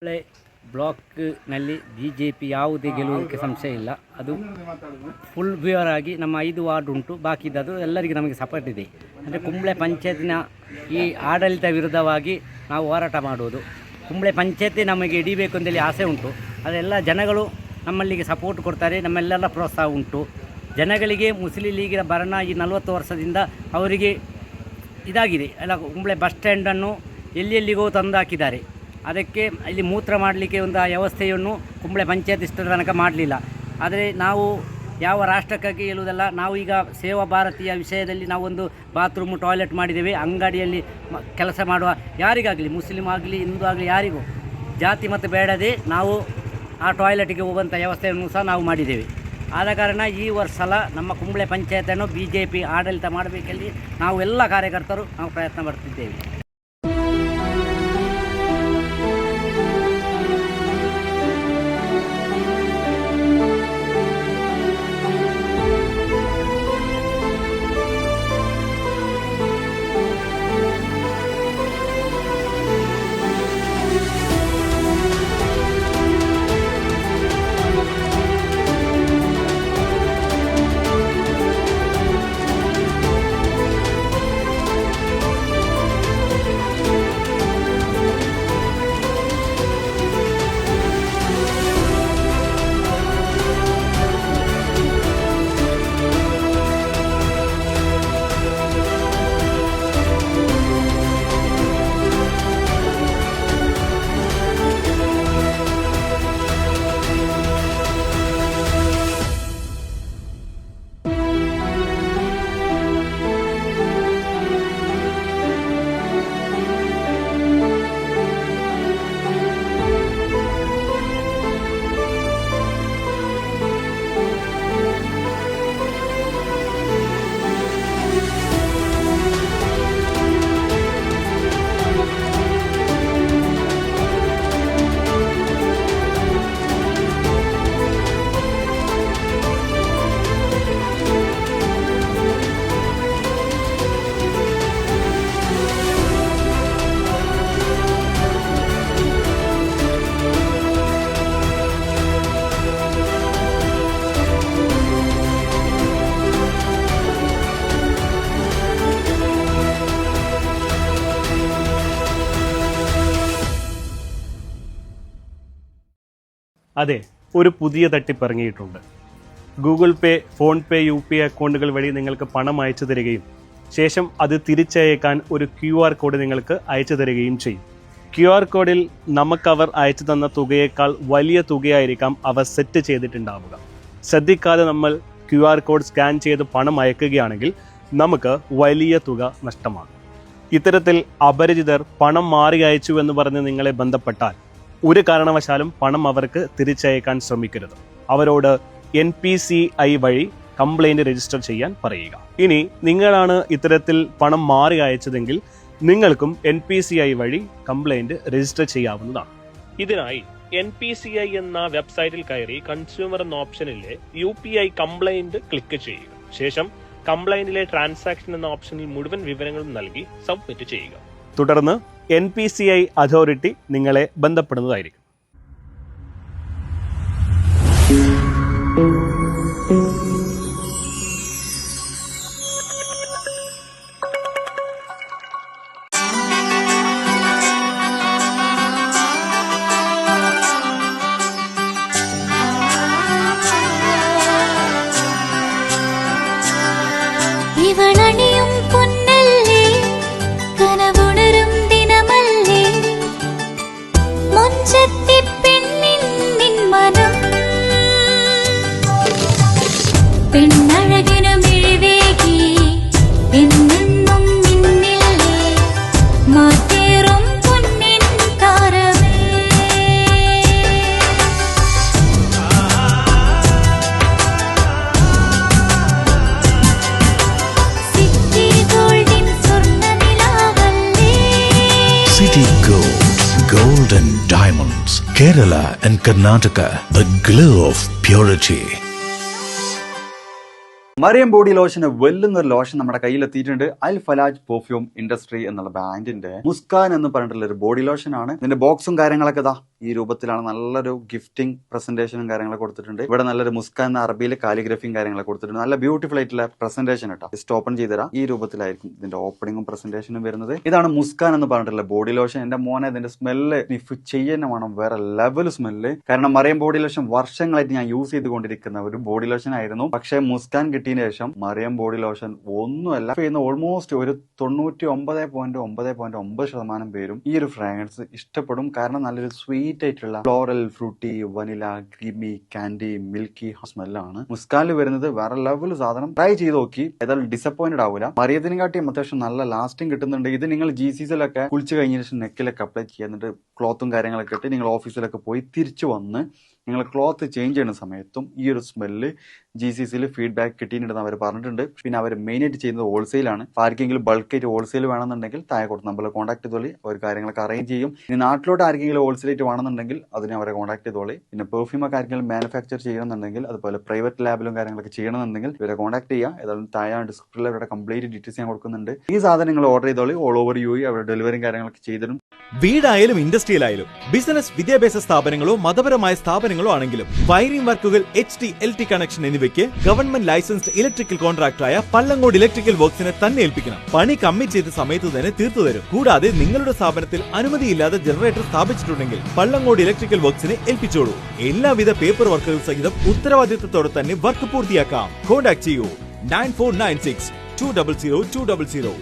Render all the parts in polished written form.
Kumble ಬ್ಲಾಕ್ನಲ್ಲಿ BJP ಯಾವುದೇ ಗೆಲ್ಲುವುದಕ್ಕೆ ಸಂಶಯ ಇಲ್ಲ. ಅದು ಫುಲ್ ಬ್ಯೂರ್ ಆಗಿ ನಮ್ಮ 5 ವಾರ್ಡ್ ಉಂಟು, ಬಾಕಿದ್ದು ಎಲ್ಲರಿಗೆ ನಮಗೆ ಸಪೋರ್ಟ್ ಇದೆ. ಅಂದರೆ ಕುಂಬ್ಳೆ ಪಂಚಾಯತ್ನ ಈ ಆಡಳಿತ ವಿರುದ್ಧವಾಗಿ ನಾವು ಹೋರಾಟ ಮಾಡುವುದು. ಕುಂಬ್ಳೆ ಪಂಚಾಯತಿ ನಮಗೆ ಹಿಡಿಬೇಕು ಅಂತೇಳಿ ಆಸೆ ಉಂಟು. ಅದೆಲ್ಲ ಜನಗಳು ನಮ್ಮಲ್ಲಿಗೆ ಸಪೋರ್ಟ್ ಕೊಡ್ತಾರೆ, ನಮ್ಮೆಲ್ಲ ಪ್ರೋತ್ಸಾಹ ಉಂಟು. ಜನಗಳಿಗೆ ಮುಸ್ಲಿಂ ಲೀಗಿನ ಭರಣ ಈ 40 ವರ್ಷದಿಂದ ಅವರಿಗೆ ಇದಾಗಿದೆ. ಎಲ್ಲ ಕುಂಬ್ಳೆ ಬಸ್ ಸ್ಟ್ಯಾಂಡನ್ನು ಎಲ್ಲೆಲ್ಲಿಗೋ ತಂದು ಹಾಕಿದ್ದಾರೆ. ಅದಕ್ಕೆ ಇಲ್ಲಿ ಮೂತ್ರ ಮಾಡಲಿಕ್ಕೆ ಒಂದು ವ್ಯವಸ್ಥೆಯನ್ನು ಕುಂಬ್ಳೆ ಪಂಚಾಯತ್ ಇಷ್ಟರ ತನಕ ಮಾಡಲಿಲ್ಲ. ಆದರೆ ನಾವು ಯಾವ ರಾಷ್ಟ್ರಕ್ಕಾಗಿ ಹೇಳುವುದಲ್ಲ, ನಾವು ಈಗ ಸೇವಾ ಭಾರತೀಯ ವಿಷಯದಲ್ಲಿ ನಾವೊಂದು ಬಾತ್ರೂಮ್ ಟಾಯ್ಲೆಟ್ ಮಾಡಿದ್ದೇವೆ. ಅಂಗಡಿಯಲ್ಲಿ ಕೆಲಸ ಮಾಡುವ ಯಾರಿಗಾಗಲಿ, ಮುಸ್ಲಿಂ ಆಗಲಿ ಹಿಂದೂ ಆಗಲಿ ಯಾರಿಗೂ ಜಾತಿ ಮತ್ತು ಬೇಡದೆ ನಾವು ಆ ಟಾಯ್ಲೆಟ್ಗೆ ಹೋಗುವಂಥ ವ್ಯವಸ್ಥೆಯನ್ನು ಸಹ ನಾವು ಮಾಡಿದ್ದೇವೆ. ಆದ ಕಾರಣ ಈ ಸಲ ನಮ್ಮ ಕುಂಬ್ಳೆ ಪಂಚಾಯತನ್ನು BJP ಆಡಳಿತ ಮಾಡಬೇಕಲ್ಲಿ ನಾವು ಎಲ್ಲ ಕಾರ್ಯಕರ್ತರು ನಾವು ಪ್ರಯತ್ನ ಪಡ್ತಿದ್ದೇವೆ. അതെ, ഒരു പുതിയ തട്ടിപ്പ് ഇറങ്ങിയിട്ടുണ്ട്. ഗൂഗിൾ പേ, ഫോൺ പേ, UPI അക്കൗണ്ടുകൾ വഴി നിങ്ങൾക്ക് പണം അയച്ചു തരികയും ശേഷം അത് തിരിച്ചയക്കാൻ ഒരു QR കോഡ് നിങ്ങൾക്ക് അയച്ചു തരികയും ചെയ്യും. QR കോഡിൽ നമുക്കവർ അയച്ചു തന്ന തുകയേക്കാൾ വലിയ തുകയായിരിക്കാം അവർ സെറ്റ് ചെയ്തിട്ടുണ്ടാവുക. ശ്രദ്ധിക്കാതെ നമ്മൾ QR കോഡ് സ്കാൻ ചെയ്ത് പണം അയക്കുകയാണെങ്കിൽ നമുക്ക് വലിയ തുക നഷ്ടമാകും. ഇത്തരത്തിൽ അപരിചിതർ പണം മാറി അയച്ചു എന്ന് പറഞ്ഞ് നിങ്ങളെ ബന്ധപ്പെട്ടാൽ ഒരു കാരണവശാലും പണം അവർക്ക് തിരിച്ചയക്കാൻ ശ്രമിക്കരുത്. അവരോട് NPCI വഴി കംപ്ലൈൻറ്റ് രജിസ്റ്റർ ചെയ്യാൻ പറയുക. ഇനി നിങ്ങളാണ് ഇത്തരത്തിൽ പണം മാറി അയച്ചതെങ്കിൽ നിങ്ങൾക്കും NPCI വഴി കംപ്ലൈൻറ്റ് രജിസ്റ്റർ ചെയ്യാവുന്നതാണ്. ഇതിനായി NPCI എന്ന വെബ്സൈറ്റിൽ കയറി കൺസ്യൂമർ എന്ന ഓപ്ഷനിലെ UPI കംപ്ലൈൻറ്റ് ക്ലിക്ക് ചെയ്യുക. ശേഷം കംപ്ലൈൻറ്റിലെ ട്രാൻസാക്ഷൻ എന്ന ഓപ്ഷനിൽ മുഴുവൻ വിവരങ്ങളും നൽകി സബ്മിറ്റ് ചെയ്യുക. തുടർന്ന് NPCI അതോറിറ്റി നിങ്ങളെ ബന്ധപ്പെടുന്നതായിരിക്കും. ഇവളണിയും പൊന്നല്ലേ, കനവുണരും ദിനമല്ലേ, മുഞ്ചത്തി പെണ്ണിൻ നിൻ മനം, പെണ്ണഴകിനു മിഴിവേകി എന്നെന്നും നിന്നില്ലേ, മാറ്റേറും പൊന്നിൻ താരമേ. City Gold and Diamonds, Kerala and Karnataka, the glow of purity. മറിയം ബോഡി ലോഷന് വെല്ലുന്ന ഒരു ലോഷൻ നമ്മുടെ കയ്യിൽ എത്തിയിട്ടുണ്ട്. അൽ ഫലാജ് പെർഫ്യൂം ഇൻഡസ്ട്രി എന്നുള്ള ബ്രാൻഡിന്റെ മുസ്കാൻ എന്ന് പറഞ്ഞിട്ടുള്ള ഒരു ബോഡി ലോഷൻ ആണ്. ഇതിന്റെ ബോക്സും കാര്യങ്ങളൊക്കെ ഇതാ ഈ രൂപത്തിലാണ്. നല്ലൊരു ഗിഫ്റ്റിംഗ് പ്രസന്റേഷനും കാര്യങ്ങളൊക്കെ കൊടുത്തിട്ടുണ്ട്. ഇവിടെ നല്ലൊരു മുസ്കാൻ എന്ന അറബിയിൽ കാലിഗ്രഫിയും കാര്യങ്ങളൊക്കെ കൊടുത്തിട്ടുണ്ട്. നല്ല ബ്യൂട്ടിഫുൾ ആയിട്ടുള്ള പ്രസന്റേഷൻ കേട്ടോ. ജസ്റ്റ് ഓപ്പൺ ചെയ്തുതരാം. ഈ രൂപത്തിലായിരിക്കും ഇതിന്റെ ഓപ്പണിംഗും പ്രസന്റേഷനും വരുന്നത്. ഇതാണ് മുസ്കാൻ എന്ന് പറഞ്ഞിട്ടുള്ള ബോഡി ലോഷൻ. എന്റെ മോനെ ഇതിന്റെ സ്മെല്ല് സ്നിഫ് ചെയ്യുന്ന വേണം, വേറെ ലെവൽ സ്മെല്ല്. കാരണം മറിയം ബോഡി ലോഷൻ വർഷങ്ങളായിട്ട് ഞാൻ യൂസ് ചെയ്തുകൊണ്ടിരിക്കുന്ന ഒരു ബോഡി ലോഷൻ ആയിരുന്നു. പക്ഷേ മുസ്കാൻ കിട്ടിയതിനു ശേഷം മറിയം ബോഡി ലോഷൻ ഒന്നുമല്ല. ഓൾമോസ്റ്റ് ഒരു 99.9% പേരും ഈ ഒരു ഫ്രാഗ്രൻസ് ഇഷ്ടപ്പെടും. കാരണം നല്ലൊരു സ്വീറ്റ് ആയിട്ടുള്ള floral, fruity, vanilla, creamy, candy, milky സ്മെല്ലാണ് മുസ്കാനിൽ വരുന്നത്. വേറെ ലെവൽ സാധനം. ട്രൈ ചെയ്ത് നോക്കി, ഏതായാലും ഡിസപ്പോയിന്റഡ് ആവില്ല. മറിയത്തിനെക്കാട്ടിയും അത്യാവശ്യം നല്ല ലാസ്റ്റിംഗ് കിട്ടുന്നുണ്ട്. ഇത് നിങ്ങൾ GCCയിലൊക്കെ കുളിച്ച് കഴിഞ്ഞ ശേഷം നെക്കിലൊക്കെ അപ്ലൈ ചെയ്യുക. എന്നിട്ട് ക്ലോത്തും കാര്യങ്ങളൊക്കെ ഇട്ട് നിങ്ങൾ ഓഫീസിലൊക്കെ പോയി തിരിച്ചു വന്ന് നിങ്ങൾ ക്ലോത്ത് ചേഞ്ച് ചെയ്യുന്ന സമയത്തും ഈ ഒരു സ്മെല്ല് GCCയിൽ ഫീഡ്ബാക്ക് കിട്ടിയിട്ടുണ്ടെന്ന് അവർ പറഞ്ഞിട്ടുണ്ട്. പിന്നെ അവർ മെയിനായിട്ട് ചെയ്യുന്നത് ഹോൾസെയിലാണ്. ആർക്കെങ്കിലും ബൾക്കായിട്ട് ഹോൾസെയിൽ വേണമെന്നുണ്ടെങ്കിൽ താഴെ കൊടുത്ത് നമ്മൾ കോൺടാക്ട് ചെയ്തോളി. അവർ കാര്യങ്ങളൊക്കെ അറേഞ്ച് ചെയ്യും. ഇനി നാട്ടിലോട്ട് ആർക്കെങ്കിലും ഹോൾസെയിലായിട്ട് വേണമെന്നുണ്ടെങ്കിൽ അതിനെ അവരെ കോൺടാക്ട് ചെയ്തോളി. പിന്നെ പെർഫ്യൂമൊക്കെ ആർക്കെങ്കിലും മാനുഫാക്ചർ ചെയ്യണമെന്നുണ്ടെങ്കിൽ, അതുപോലെ പ്രൈവറ്റ് ലാബിലും കാര്യങ്ങളൊക്കെ ചെയ്യണമെന്നുണ്ടെങ്കിൽ ഇവരെ കോൺടാക്ട് ചെയ്യുക. ഏതായാലും താഴെ ഡിസ്ക്രിപ്ഷനിൽ അവരുടെ കംപ്ലീറ്റ് ഡീറ്റെയിൽസ് ഞാൻ കൊടുക്കുന്നുണ്ട്. ഈ സാധനം നിങ്ങൾ ഓർഡർ ചെയ്തോളി. ഓൾ ഓവർ UAE അവരുടെ ഡെലിവറിയും കാര്യങ്ങളൊക്കെ ചെയ്തിടും. വീടായാലും ഇൻഡസ്ട്രിയിലായാലും ബിസിനസ്, വിദ്യാഭ്യാസ സ്ഥാപനങ്ങളോ മതപരമായ സ്ഥാപനങ്ങളോ ആണെങ്കിലും വയറിംഗ് വർക്കുകൾ, HT, LT കണക്ഷൻ എന്നിവയ്ക്ക് ഗവൺമെന്റ് ലൈസൻസ്ഡ് ഇലക്ട്രിക്കൽ കോൺട്രാക്ടറായ പള്ളങ്ങോട് ഇലക്ട്രിക്കൽ വർക്സിനെ തന്നെ ഏൽപ്പിക്കണം. പണി കമ്മിറ്റ് ചെയ്ത സമയത്ത് തന്നെ തീർത്തു തരും. കൂടാതെ നിങ്ങളുടെ സ്ഥാപനത്തിൽ അനുമതിയില്ലാതെ ജനറേറ്റർ സ്ഥാപിച്ചിട്ടുണ്ടെങ്കിൽ പള്ളങ്ങോട് ഇലക്ട്രിക്കൽ വർക്സിനെ ഏൽപ്പിച്ചോളൂ. എല്ലാവിധ പേപ്പർ വർക്കുകൾ സഹിതം ഉത്തരവാദിത്തത്തോടെ തന്നെ വർക്ക് പൂർത്തിയാക്കാം. കോൺടാക്ട് ചെയ്യൂ 9496 200 200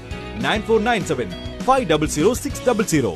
9497 500 600.